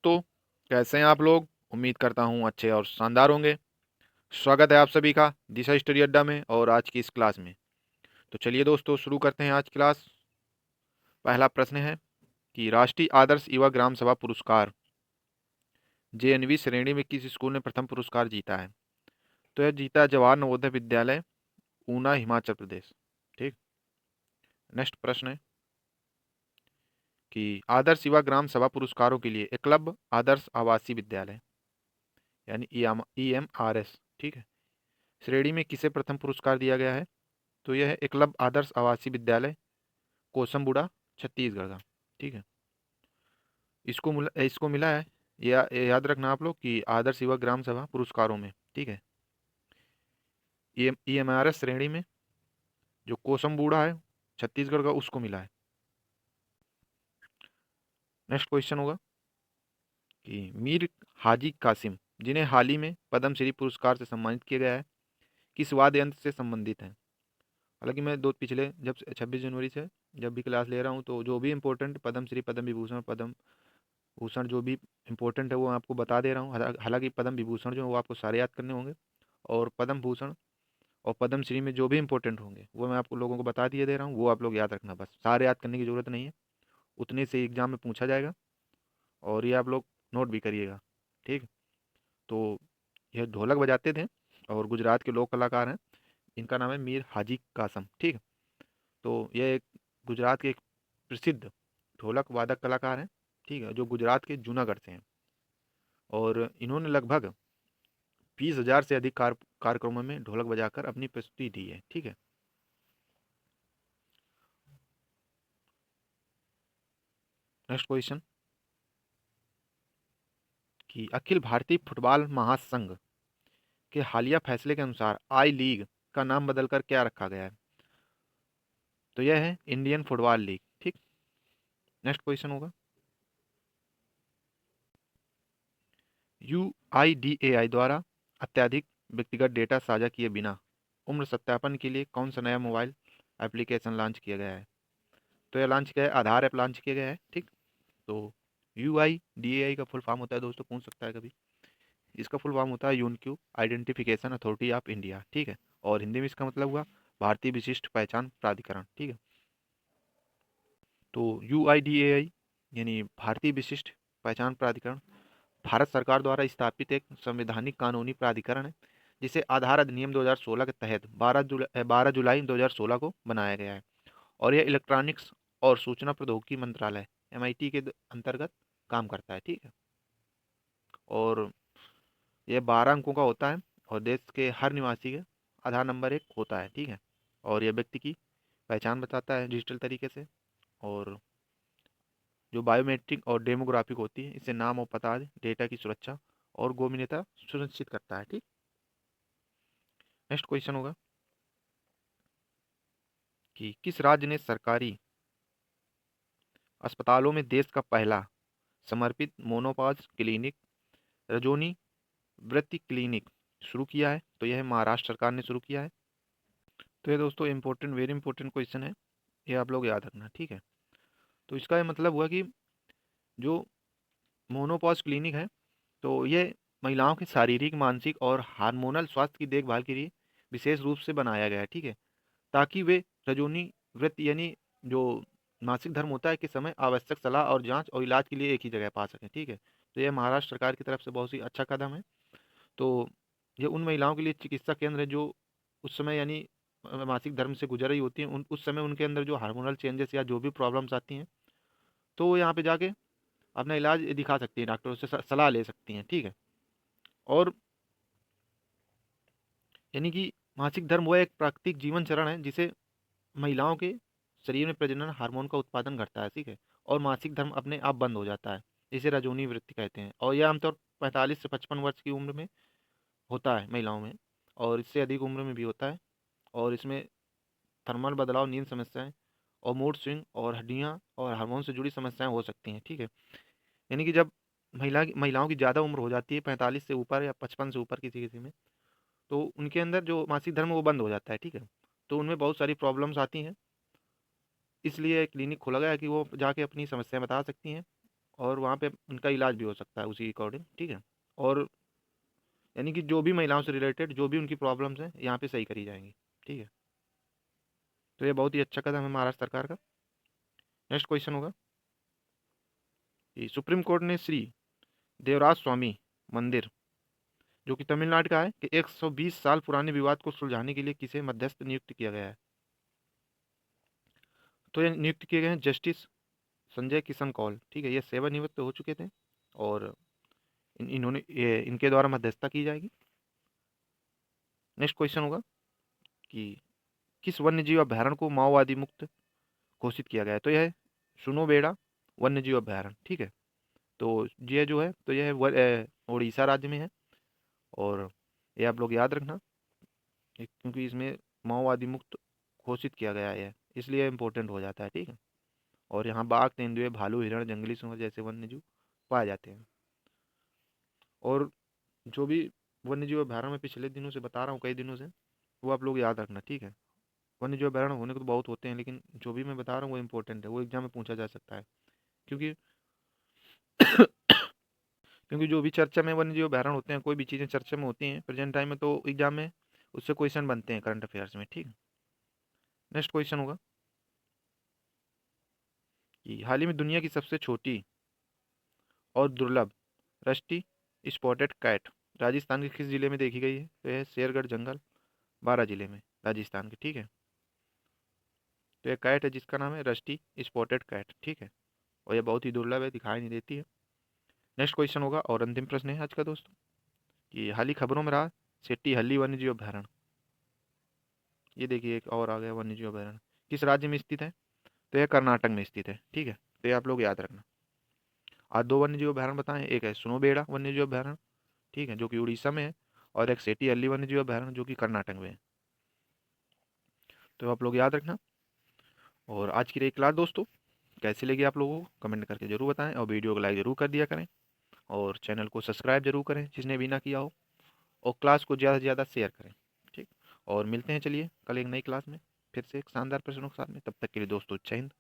तो कैसे हैं आप लोग। उम्मीद करता हूँ अच्छे और शानदार होंगे। स्वागत है आप सभी का दिशा स्टडी अड्डा में और आज की इस क्लास में। तो चलिए दोस्तों शुरू करते हैं आज की क्लास। पहला प्रश्न है कि राष्ट्रीय आदर्श युवा ग्राम सभा पुरस्कार जेएनवी श्रेणी में किस स्कूल ने प्रथम पुरस्कार जीता है। तो यह जीता है जवाहर नवोदय विद्यालय, ऊना, हिमाचल प्रदेश। ठीक। नेक्स्ट प्रश्न है कि आदर्श युवा ग्राम सभा पुरस्कारों के लिए एकलव्य आदर्श आवासीय विद्यालय यानी EMRS, ठीक है, श्रेणी में किसे प्रथम पुरस्कार दिया गया है। तो यह है एकलव्य आदर्श आवासीय विद्यालय, कोसमबुड़ा, छत्तीसगढ़ का। ठीक है। इसको मिला है, याद रखना आप लोग कि आदर्श युवा ग्राम सभा पुरस्कारों में, ठीक है, EMRS श्रेणी में जो कोसमबुड़ा है छत्तीसगढ़ का, उसको मिला है। नेक्स्ट क्वेश्चन होगा कि मीर हाजी कासिम, जिन्हें हाल ही में पद्मश्री पुरस्कार से सम्मानित किया गया है, किस वाद्य यंत्र से संबंधित हैं। हालांकि मैं दो पिछले जब 26 जनवरी से जब भी क्लास ले रहा हूँ तो जो भी इंपॉर्टेंट पद्मश्री, पद्म विभूषण, पद्म भूषण जो भी इंपॉर्टेंट है वो मैं आपको बता दे रहा हूँ। हालांकि पद्म विभूषण जो है वो आपको सारे याद करने होंगे, और पद्म भूषण और पद्म श्री में जो भी इंपॉर्टेंट होंगे वो मैं आपको लोगों को बता दिए दे रहा हूँ, वो आप लोग याद रखना। बस सारे याद करने की ज़रूरत नहीं है, उतने से एग्जाम में पूछा जाएगा और ये आप लोग नोट भी करिएगा। ठीक। तो यह ढोलक बजाते थे और गुजरात के लोक कलाकार हैं। इनका नाम है मीर हाजी कासम। ठीक। तो यह एक गुजरात के एक प्रसिद्ध ढोलक वादक कलाकार हैं, ठीक है, जो गुजरात के जूनागढ़ से हैं। और इन्होंने लगभग 20,000 से अधिक कार्यक्रमों में ढोलक बजाकर अपनी प्रस्तुति दी है। ठीक है। नेक्स्ट क्वेश्चन कि अखिल भारतीय फुटबॉल महासंघ के हालिया फैसले के अनुसार आई लीग का नाम बदलकर क्या रखा गया है। तो यह है इंडियन फुटबॉल लीग। ठीक। नेक्स्ट क्वेश्चन होगा UIDAI द्वारा अत्यधिक व्यक्तिगत डेटा साझा किए बिना उम्र सत्यापन के लिए कौन सा नया मोबाइल एप्लीकेशन लॉन्च किया गया है। तो यह लॉन्च किया है, आधार ऐप लॉन्च किया गया है। ठीक। तो UIDAI का फुल फॉर्म होता है, दोस्तों पूछ सकता है कभी, इसका फुल फॉर्म होता है यूनिक्यू आइडेंटिफिकेशन अथॉरिटी ऑफ इंडिया। ठीक है। और हिंदी में इसका मतलब हुआ भारतीय विशिष्ट पहचान प्राधिकरण। ठीक है। तो UIDAI यानी भारतीय विशिष्ट पहचान प्राधिकरण भारत सरकार द्वारा स्थापित एक संवैधानिक कानूनी प्राधिकरण है, जिसे आधार अधिनियम 2016 के तहत 12 जुलाई 2016 को बनाया गया है। और यह इलेक्ट्रॉनिक्स और सूचना प्रौद्योगिकी मंत्रालय MIT के अंतर्गत काम करता है। ठीक है। और ये 12 अंकों का होता है और देश के हर निवासी के आधार नंबर एक होता है। ठीक है। और यह व्यक्ति की पहचान बताता है डिजिटल तरीके से। और जो बायोमेट्रिक और डेमोग्राफिक होती है, इससे नाम और पता आदि डेटा की सुरक्षा और गोपनीयता सुनिश्चित करता है। ठीक। नेक्स्ट क्वेश्चन होगा कि किस राज्य ने सरकारी अस्पतालों में देश का पहला समर्पित मोनोपॉज क्लिनिक, रजोनी वृत्ति क्लिनिक शुरू किया है। तो यह है महाराष्ट्र सरकार ने शुरू किया है। तो ये दोस्तों इंपॉर्टेंट, वेरी इंपॉर्टेंट क्वेश्चन है, ये आप लोग याद रखना। ठीक है। तो इसका ये मतलब हुआ कि जो मोनोपॉज क्लिनिक है, तो ये महिलाओं के शारीरिक, मानसिक और हार्मोनल स्वास्थ्य की देखभाल के लिए विशेष रूप से बनाया गया है। ठीक है। ताकि वे रजोनी व्रत यानी जो मासिक धर्म होता है के समय आवश्यक सलाह और जांच और इलाज के लिए एक ही जगह पा सकें। ठीक है। तो ये महाराष्ट्र सरकार की तरफ से बहुत ही अच्छा कदम है। तो ये उन महिलाओं के लिए चिकित्सा केंद्र है जो उस समय यानी मासिक धर्म से गुजर रही होती हैं, उन उस समय उनके अंदर जो हार्मोनल चेंजेस या जो भी प्रॉब्लम्स आती हैं, तो वो यहाँ पे जाके अपना इलाज दिखा सकती हैं, डॉक्टरों से सलाह ले सकती हैं। ठीक है। और यानी कि मासिक धर्म वो एक प्राकृतिक जीवन चरण है जिसे महिलाओं के शरीर में प्रजनन हार्मोन का उत्पादन घटता है। ठीक है। और मासिक धर्म अपने आप बंद हो जाता है, इसे रजोनी वृत्ति कहते हैं। और यह आमतौर 45 से 55 वर्ष की उम्र में होता है महिलाओं में, और इससे अधिक उम्र में भी होता है। और इसमें थर्मल बदलाव, नींद समस्याएं और मूड स्विंग और हड्डियां और हार्मोन से जुड़ी समस्याएं हो सकती हैं। ठीक है। यानी कि जब महिलाओं की ज़्यादा उम्र हो जाती है 45 से ऊपर या 55 से ऊपर किसी किसी में, तो उनके अंदर जो मासिक धर्म है वो बंद हो जाता है। ठीक है। तो उनमें बहुत सारी प्रॉब्लम्स आती हैं, इसलिए क्लिनिक खोला गया है कि वो जाके अपनी समस्याएं बता सकती हैं और वहाँ पे उनका इलाज भी हो सकता है उसी अकॉर्डिंग, ठीक है। और यानी कि जो भी महिलाओं से रिलेटेड जो भी उनकी प्रॉब्लम्स हैं यहाँ पे सही करी जाएंगी, ठीक है। तो ये बहुत ही अच्छा कदम है महाराष्ट्र सरकार का। नेक्स्ट क्वेश्चन होगा कि सुप्रीम कोर्ट ने श्री देवराज स्वामी मंदिर जो कि तमिलनाडु का है कि 120 साल पुराने विवाद को सुलझाने के लिए किसे मध्यस्थ नियुक्त किया गया है। तो ये नियुक्त किए गए हैं जस्टिस संजय किशन कौल, ठीक है। ये सेवानिवृत्त हो चुके थे और इनके द्वारा मध्यस्थता की जाएगी। नेक्स्ट क्वेश्चन होगा कि किस वन्य जीव अभयारण्य को माओवादी मुक्त घोषित किया गया है। तो यह है सुनोबेड़ा वन्य जीव अभयारण्य, ठीक है। तो ये जो है तो यह है उड़ीसा राज्य में है। और ये आप लोग याद रखना क्योंकि इसमें माओवादी मुक्त घोषित किया गया है इसलिए इम्पोर्टेंट हो जाता है, ठीक है। और यहाँ बाघ, तेंदुए, भालू, हिरण, जंगली सुअर जैसे वन्य जीव पाए जाते हैं। और जो भी वन्य जीव अभयारण्य में पिछले दिनों से बता रहा हूँ, कई दिनों से, वो आप लोग याद रखना, ठीक है। वन्य जीव अभयारण्य होने को तो बहुत होते हैं लेकिन जो भी मैं बता रहा हूँ वो इंपॉर्टेंट है, वो एग्जाम में पूछा जा सकता है। क्योंकि क्योंकि जो भी चर्चा में वन्य जीव अभयारण्य होते हैं, कोई भी चीज़ें चर्चा में होती हैं प्रेजेंट टाइम में, तो एग्जाम में उससे क्वेश्चन बनते हैं करंट अफेयर्स में, ठीक है। नेक्स्ट क्वेश्चन होगा कि हाल ही में दुनिया की सबसे छोटी और दुर्लभ रस्टी स्पॉटेड कैट राजस्थान के किस जिले में देखी गई है। तो यह शेरगढ़ जंगल, बारह जिले में, राजस्थान के, ठीक है। तो यह कैट है जिसका नाम है रस्टी स्पॉटेड कैट, ठीक है। और यह बहुत ही दुर्लभ है, दिखाई नहीं देती है। नेक्स्ट क्वेश्चन होगा और अंतिम प्रश्न है आज का दोस्तों कि हाल ही खबरों में रहा सेट्टी हल्ली वन्यजीव अभयारण्य। ये देखिए एक और आ गया वन्यजीव अभयारण्य, किस राज्य में स्थित है। तो यह कर्नाटक में स्थित है, ठीक है। तो ये आप लोग याद रखना। आज दो वन्यजीव अभयारण्य बताएं, एक है सुनोबेड़ा वन्यजीव अभयारण्य, ठीक है, जो कि उड़ीसा में है। और एक सेठी हल्ली वन्यजीव अभयारण्य जो कि कर्नाटक में है। तो आप लोग याद रखना। और आज की रही क्लास दोस्तों कैसी लगी आप लोगों को कमेंट करके जरूर बताएं और वीडियो को लाइक जरूर कर दिया करें और चैनल को सब्सक्राइब जरूर करें जिसने भी ना किया हो। और क्लास को ज़्यादा से ज़्यादा शेयर करें, ठीक। और मिलते हैं चलिए कल एक नई क्लास में फिर से एक शानदार प्रश्नों के साथ में। तब तक के लिए दोस्तों जय हिंद।